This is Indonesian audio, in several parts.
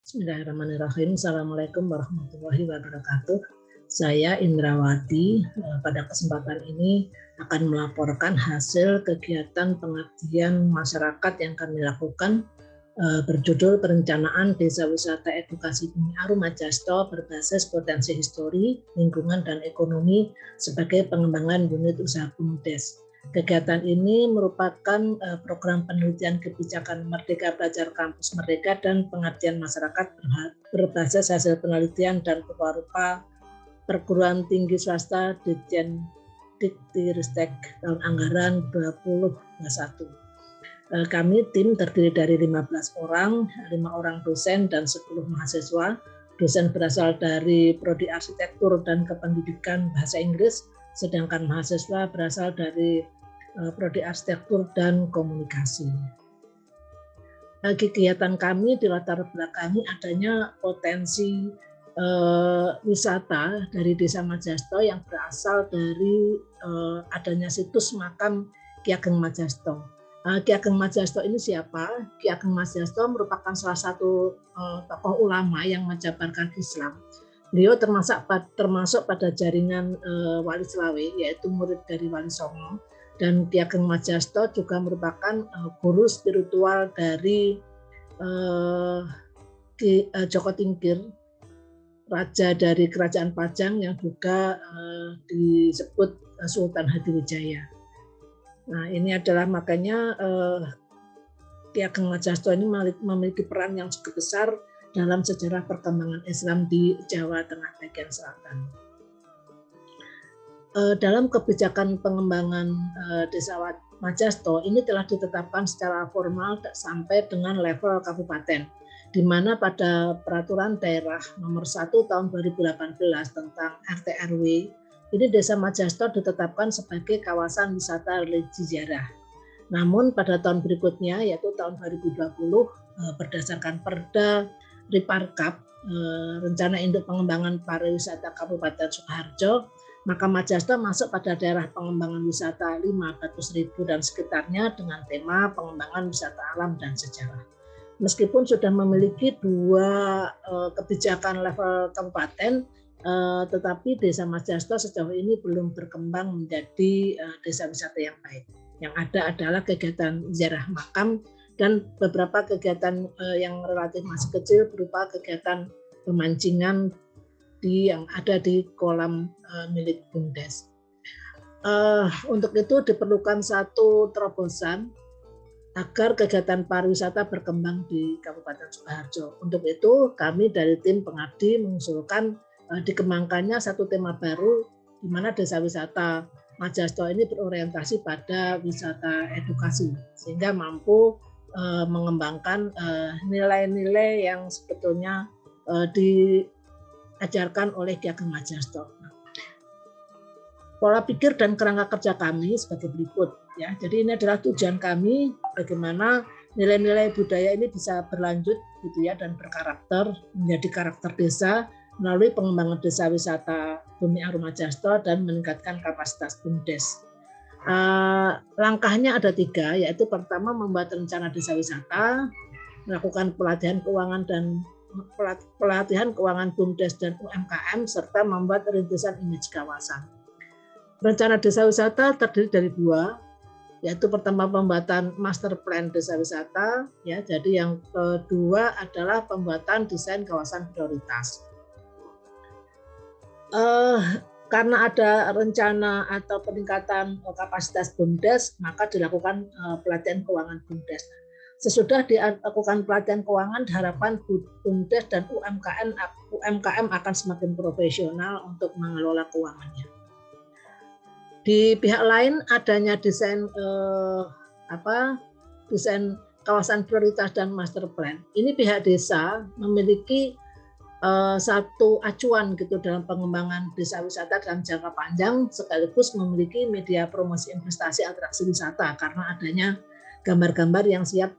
Bismillahirrahmanirrahim. Assalamualaikum warahmatullahi wabarakatuh. Saya Indrawati. Pada kesempatan ini akan melaporkan hasil kegiatan pengabdian masyarakat yang kami lakukan berjudul Perencanaan Desa Wisata Edukasi Bumi Arum Majasto berbasis potensi histori, lingkungan, dan ekonomi sebagai pengembangan unit usaha BUMDes. Kegiatan ini merupakan program penelitian kebijakan Merdeka Belajar Kampus Merdeka dan pengabdian masyarakat berbasis hasil penelitian dan rupa perguruan tinggi swasta Ditjen Diktiristek tahun anggaran 2021. Kami tim terdiri dari 15 orang, 5 orang dosen dan 10 mahasiswa. Dosen berasal dari Prodi Arsitektur dan Kependidikan Bahasa Inggris, sedangkan mahasiswa berasal dari Prodi Arsitektur dan Komunikasi. Kegiatan kami dilatar belakangi adanya potensi wisata dari Desa Majasto yang berasal dari adanya situs makam Ki Ageng Majasto. Ki Ageng Majasto ini siapa? Ki Ageng Majasto merupakan salah satu tokoh ulama yang menjabarkan Islam. Beliau termasuk pada jaringan Wali Selawe, yaitu murid dari Wali Songo. Dan Ki Ageng Majasto juga merupakan guru spiritual dari Joko Tingkir, raja dari Kerajaan Pajang yang juga disebut Sultan Hadiwijaya. Nah, ini adalah makanya Ki Ageng Majasto ini memiliki peran yang cukup besar dalam sejarah perkembangan Islam di Jawa Tengah bagian selatan. Dalam kebijakan pengembangan Desa Majasto ini telah ditetapkan secara formal sampai dengan level kabupaten, di mana pada peraturan daerah nomor 1 tahun 2018 tentang RT/RW, ini Desa Majasto ditetapkan sebagai kawasan wisata religi sejarah. Namun pada tahun berikutnya, yaitu tahun 2020, berdasarkan Perda Riparkap, Rencana Induk Pengembangan Pariwisata Kabupaten Sukoharjo, maka Majasto masuk pada daerah pengembangan wisata 5 Batu Seribu dan sekitarnya dengan tema pengembangan wisata alam dan sejarah. Meskipun sudah memiliki 2 kebijakan level kabupaten, tetapi Desa Majasto sejauh ini belum berkembang menjadi desa wisata yang baik. Yang ada adalah kegiatan ziarah makam dan beberapa kegiatan yang relatif masih kecil berupa kegiatan pemancingan yang ada di kolam milik BUMDes. Untuk itu diperlukan satu terobosan agar kegiatan pariwisata berkembang di Kabupaten Sukoharjo. Untuk itu kami dari tim pengabdi mengusulkan dikembangkannya satu tema baru di mana desa wisata Majasto ini berorientasi pada wisata edukasi sehingga mampu mengembangkan nilai-nilai yang sebetulnya diajarkan oleh Ki Ageng Majasto. Pola pikir dan kerangka kerja kami sebagai berikut ya. Jadi ini adalah tujuan kami bagaimana nilai-nilai budaya ini bisa berlanjut gitu ya dan berkarakter menjadi karakter desa melalui pengembangan desa wisata Bumi Arum Majasto dan meningkatkan kapasitas BUMDes. Langkahnya ada 3, yaitu pertama membuat rencana desa wisata, melakukan pelatihan keuangan BUMDes dan UMKM serta membuat rintisan image kawasan. Rencana desa wisata terdiri dari 2, yaitu pertama pembuatan master plan desa wisata, ya. Jadi yang kedua adalah pembuatan desain kawasan prioritas. Karena ada rencana atau peningkatan kapasitas BUMDes, maka dilakukan pelatihan keuangan BUMDes. Sesudah dilakukan pelatihan keuangan, diharapkan BUMDes dan UMKM akan semakin profesional untuk mengelola keuangannya. Di pihak lain adanya desain kawasan prioritas dan master plan. Ini pihak desa memiliki satu acuan gitu dalam pengembangan desa wisata dalam jangka panjang sekaligus memiliki media promosi investasi atraksi wisata karena adanya gambar-gambar yang siap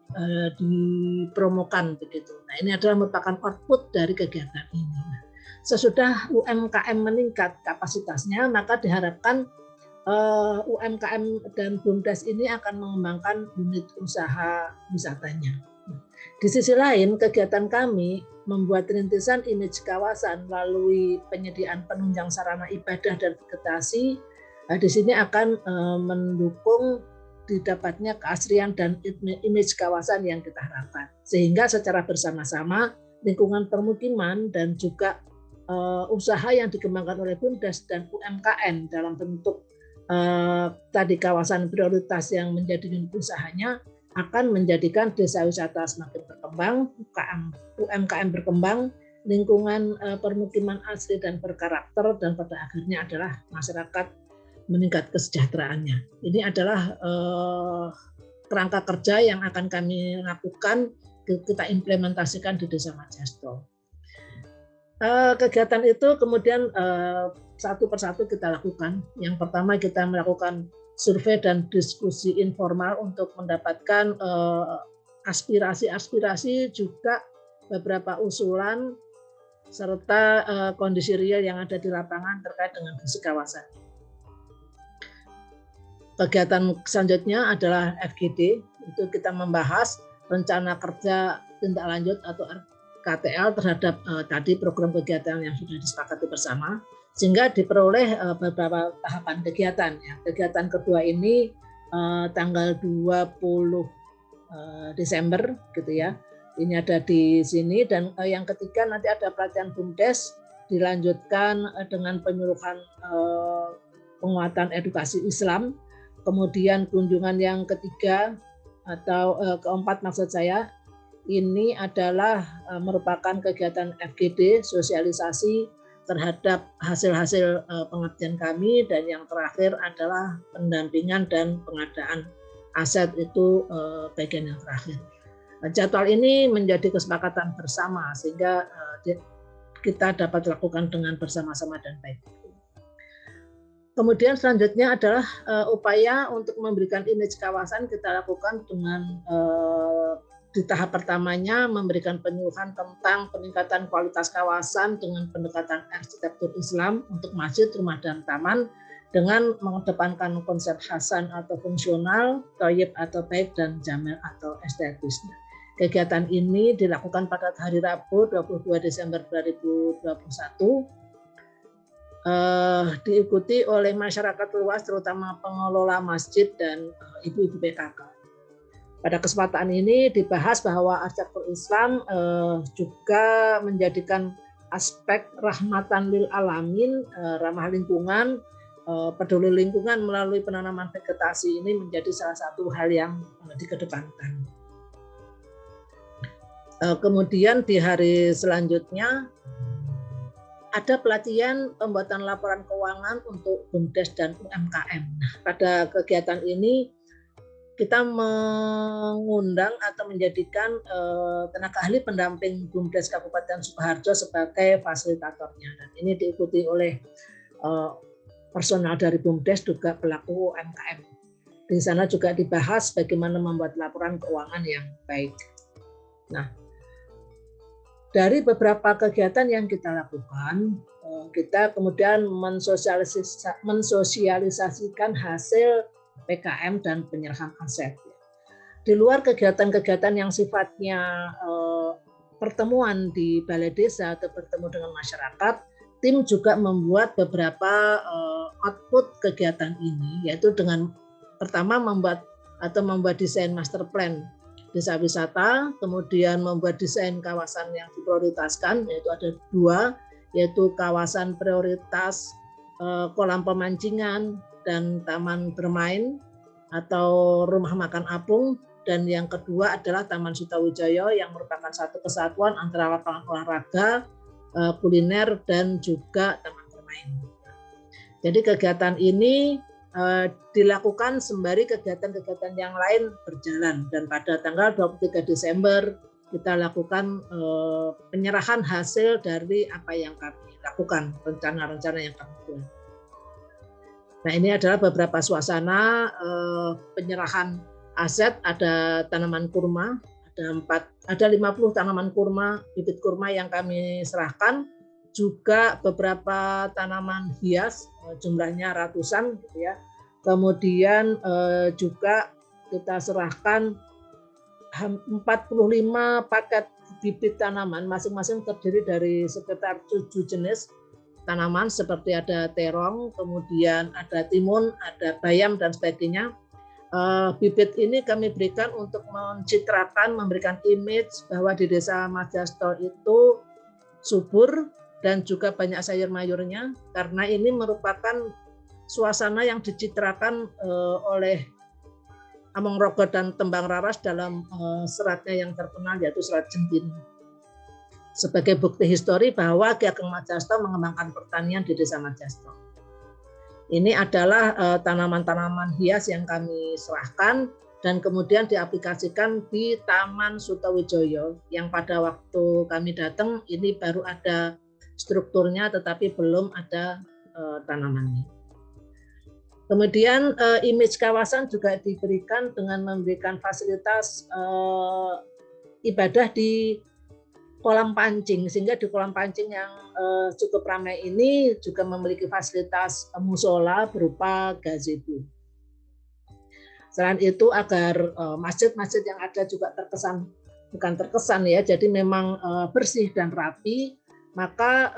dipromokan begitu. Nah, ini adalah merupakan output dari kegiatan ini. Sesudah UMKM meningkat kapasitasnya, maka diharapkan UMKM dan BUMDes ini akan mengembangkan unit usaha wisatanya. Di sisi lain, kegiatan kami membuat rintisan image kawasan melalui penyediaan penunjang sarana ibadah dan vegetasi, di sini akan mendukung didapatnya keasrian dan image kawasan yang kita harapkan. Sehingga secara bersama-sama lingkungan permukiman dan juga usaha yang dikembangkan oleh BUMDes dan UMKM dalam bentuk tadi kawasan prioritas yang menjadi unit usahanya akan menjadikan desa wisata semakin berkembang, UMKM berkembang, lingkungan permukiman asli dan berkarakter, dan pada akhirnya adalah masyarakat meningkat kesejahteraannya. Ini adalah kerangka kerja yang akan kami lakukan, kita implementasikan di Desa Majasto. Kegiatan itu kemudian satu persatu kita lakukan. Yang pertama kita melakukan survei dan diskusi informal untuk mendapatkan aspirasi-aspirasi, juga beberapa usulan serta kondisi real yang ada di lapangan terkait dengan visi kawasan. Kegiatan selanjutnya adalah FGD, itu kita membahas rencana kerja tindak lanjut atau KTL terhadap tadi program kegiatan yang sudah disepakati bersama, sehingga diperoleh beberapa tahapan kegiatan. Ya. Kegiatan kedua ini tanggal 20 Desember gitu ya. Ini ada di sini, dan yang ketiga nanti ada pelatihan BUMDes dilanjutkan dengan penyuluhan penguatan edukasi Islam. Kemudian kunjungan yang ketiga atau keempat maksud saya, ini adalah merupakan kegiatan FGD, sosialisasi terhadap hasil-hasil pengabdian kami, dan yang terakhir adalah pendampingan dan pengadaan aset, itu bagian yang terakhir. Jadwal ini menjadi kesepakatan bersama sehingga kita dapat lakukan dengan bersama-sama dan baik. Kemudian selanjutnya adalah upaya untuk memberikan image kawasan kita lakukan dengan di tahap pertamanya memberikan penyuluhan tentang peningkatan kualitas kawasan dengan pendekatan arsitektur Islam untuk masjid, rumah, dan taman dengan mengedepankan konsep hasan atau fungsional, thayyib atau baik, dan jamil atau estetis. Kegiatan ini dilakukan pada hari Rabu 22 Desember 2021. Diikuti oleh masyarakat luas terutama pengelola masjid dan ibu-ibu PKK. Pada kesempatan ini dibahas bahwa arsitektur Islam juga menjadikan aspek rahmatan lil alamin, ramah lingkungan, peduli lingkungan melalui penanaman vegetasi ini menjadi salah satu hal yang dikedepankan. Kemudian di hari selanjutnya ada pelatihan pembuatan laporan keuangan untuk BUMDes dan UMKM. Nah, pada kegiatan ini kita mengundang atau menjadikan tenaga ahli pendamping BUMDes Kabupaten Sukoharjo sebagai fasilitatornya. Dan ini diikuti oleh personal dari BUMDes juga pelaku UMKM. Di sana juga dibahas bagaimana membuat laporan keuangan yang baik. Nah, dari beberapa kegiatan yang kita lakukan, kita kemudian mensosialisasikan hasil PKM dan penyerahan aset. Di luar kegiatan-kegiatan yang sifatnya pertemuan di balai desa atau bertemu dengan masyarakat, tim juga membuat beberapa output kegiatan ini, yaitu dengan pertama membuat desain master plan desa wisata, kemudian membuat desain kawasan yang diprioritaskan, yaitu ada 2, yaitu kawasan prioritas kolam pemancingan dan taman bermain atau rumah makan apung, dan yang kedua adalah Taman Sutawijaya yang merupakan satu kesatuan antara lapangan olahraga, kuliner, dan juga taman bermain. Jadi kegiatan ini dilakukan sembari kegiatan-kegiatan yang lain berjalan, dan pada tanggal 23 Desember kita lakukan penyerahan hasil dari apa yang kami lakukan, rencana-rencana yang kami buat. Nah, ini adalah beberapa suasana penyerahan aset. Ada tanaman kurma, ada 50 tanaman kurma, bibit kurma yang kami serahkan, juga beberapa tanaman hias, jumlahnya ratusan gitu ya. Kemudian juga kita serahkan 45 paket bibit tanaman, masing-masing terdiri dari sekitar 7 jenis tanaman seperti ada terong, kemudian ada timun, ada bayam dan sebagainya. Bibit ini kami berikan untuk mencitrakan, memberikan image bahwa di Desa Majasto itu subur dan juga banyak sayur mayurnya, karena ini merupakan suasana yang dicitrakan oleh Among Rogo dan Tembang Raras dalam seratnya yang terkenal yaitu Serat Centini. Sebagai bukti histori bahwa Ki Ageng Majasto mengembangkan pertanian di Desa Majasto. Ini adalah tanaman-tanaman hias yang kami serahkan dan kemudian diaplikasikan di Taman Sutowijoyo yang pada waktu kami datang ini baru ada strukturnya tetapi belum ada tanamannya. Kemudian image kawasan juga diberikan dengan memberikan fasilitas ibadah di kolam pancing, sehingga di kolam pancing yang cukup ramai ini juga memiliki fasilitas musola berupa gazebo. Selain itu agar masjid-masjid yang ada juga terkesan, bukan terkesan ya, jadi memang bersih dan rapi, maka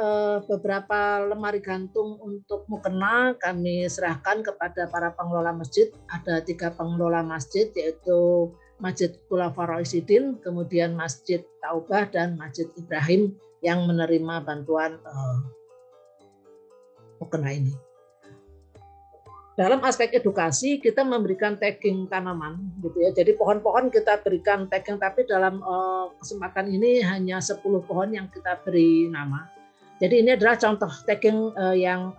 beberapa lemari gantung untuk mukena kami serahkan kepada para pengelola masjid. Ada 3 pengelola masjid yaitu Masjid Khulafaur Rasyidin, kemudian Masjid Taubah dan Masjid Ibrahim yang menerima bantuan mukena ini. Dalam aspek edukasi kita memberikan tagging tanaman gitu ya. Jadi pohon-pohon kita berikan tagging, tapi dalam kesempatan ini hanya 10 pohon yang kita beri nama. Jadi ini adalah contoh tagging yang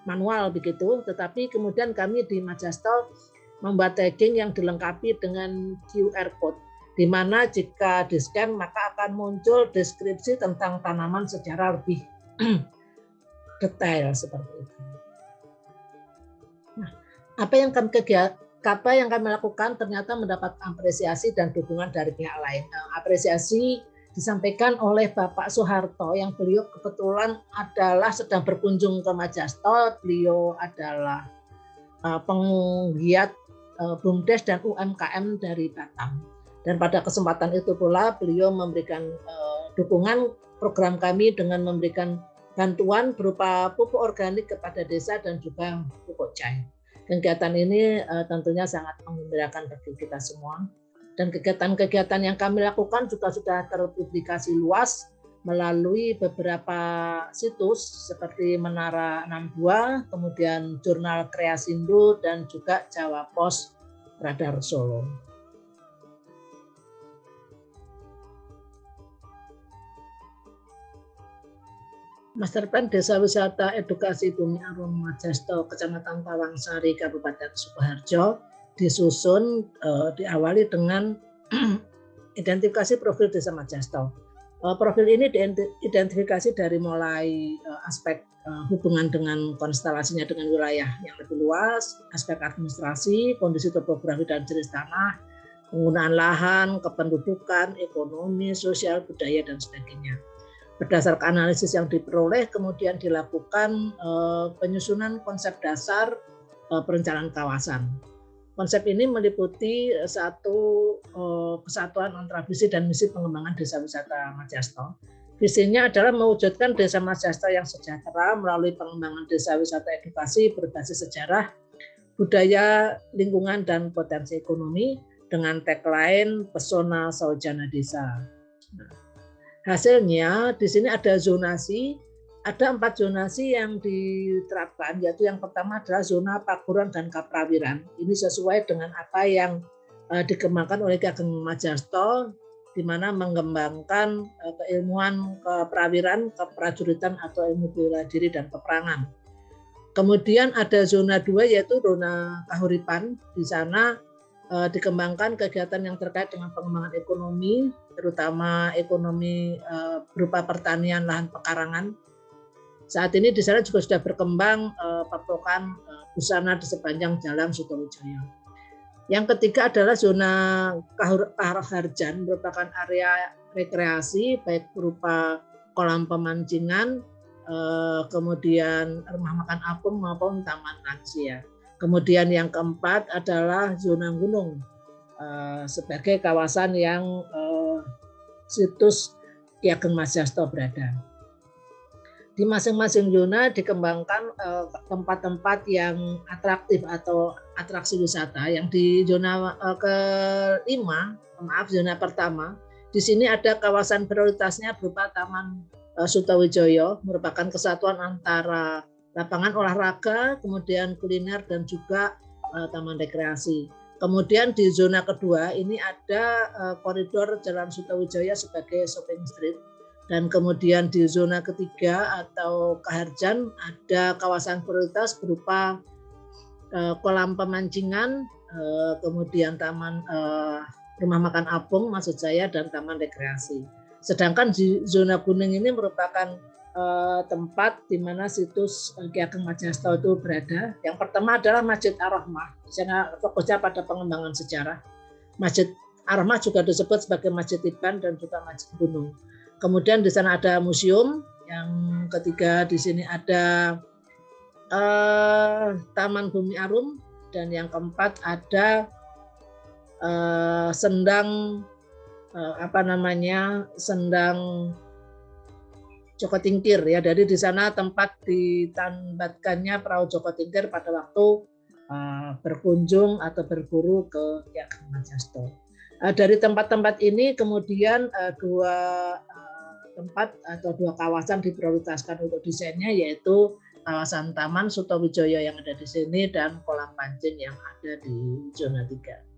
manual begitu, tetapi kemudian kami di Majasto membuat tagging yang dilengkapi dengan QR code, di mana jika di-scan maka akan muncul deskripsi tentang tanaman secara lebih detail seperti itu. Nah, apa yang kami lakukan ternyata mendapat apresiasi dan dukungan dari pihak lain. Nah, apresiasi disampaikan oleh Bapak Soeharto yang beliau kebetulan adalah sedang berkunjung ke Majasto. Beliau adalah penggiat BUMDes dan UMKM dari Batam. Dan pada kesempatan itu pula beliau memberikan dukungan program kami dengan memberikan bantuan berupa pupuk organik kepada desa dan juga pupuk cair. Kegiatan ini tentunya sangat menggembirakan bagi kita semua. Dan kegiatan-kegiatan yang kami lakukan juga sudah terpublikasi luas melalui beberapa situs seperti Menara 62, kemudian Jurnal Kreasindo, dan juga Jawa Pos Radar Solo. Master Plan Desa Wisata Edukasi Bumi Arum Majasto, Kecamatan Tawangsari, Kabupaten Sukoharjo, disusun diawali dengan identifikasi profil Desa Majasto. Profil ini diidentifikasi dari mulai aspek hubungan dengan konstelasinya dengan wilayah yang lebih luas, aspek administrasi, kondisi topografi dan jenis tanah, penggunaan lahan, kependudukan, ekonomi, sosial, budaya, dan sebagainya. Berdasarkan analisis yang diperoleh, kemudian dilakukan penyusunan konsep dasar perencanaan kawasan. Konsep ini meliputi satu kesatuan antara visi dan misi pengembangan Desa Wisata Majasto. Visinya adalah mewujudkan Desa Majasto yang sejahtera melalui pengembangan desa wisata edukasi berbasis sejarah, budaya, lingkungan, dan potensi ekonomi dengan tagline Pesona Saujana Desa. Hasilnya di sini ada zonasi, ada 4 zonasi yang diterapkan, yaitu yang pertama adalah zona Paguron dan Kaprawiran. Ini sesuai dengan apa yang dikembangkan oleh Ki Ageng Majasto, di mana mengembangkan keilmuan keperawiran, keprajuritan atau ilmu bela diri dan peperangan. Kemudian ada zona 2 yaitu zona Kahuripan. Di sana dikembangkan kegiatan yang terkait dengan pengembangan ekonomi, terutama ekonomi berupa pertanian, lahan pekarangan. Saat ini di sana juga sudah berkembang pasokan busana di sepanjang Jalan Sutowijoyo. Yang ketiga adalah zona Kaharjan, merupakan area rekreasi baik berupa kolam pemancingan, kemudian rumah makan apung maupun taman lansia. Kemudian yang keempat adalah zona gunung sebagai kawasan yang situs Ki Ageng Majasto berada. Di masing-masing zona dikembangkan tempat-tempat yang atraktif atau atraksi wisata. Yang di zona kelima, zona pertama, di sini ada kawasan prioritasnya berupa Taman Sutowijoyo, merupakan kesatuan antara lapangan olahraga, kemudian kuliner dan juga taman rekreasi. Kemudian di zona kedua ini ada koridor Jalan Sutowijoyo sebagai shopping street. Dan kemudian di zona ketiga atau Kaharjan ada kawasan prioritas berupa kolam pemancingan, kemudian taman rumah makan apung maksud saya, dan taman rekreasi. Sedangkan di zona kuning ini merupakan tempat di mana situs Ki Ageng Majasto itu berada. Yang pertama adalah Masjid Ar-Rahmah, di sana fokusnya pada pengembangan sejarah. Masjid Ar-Rahmah juga disebut sebagai Masjid Tiban dan juga Masjid Gunung. Kemudian di sana ada museum, yang ketiga di sini ada Taman Bumi Arum, dan yang keempat ada sendang sendang Joko Tingkir ya. Jadi di sana tempat ditambatkannya perahu Joko Tingkir pada waktu berkunjung atau berburu ke Ki Ageng Majasto. Dari tempat-tempat ini kemudian dua tempat atau dua kawasan diprioritaskan untuk desainnya, yaitu kawasan Taman Sutowijoyo yang ada di sini dan kolam pancing yang ada di zona 3.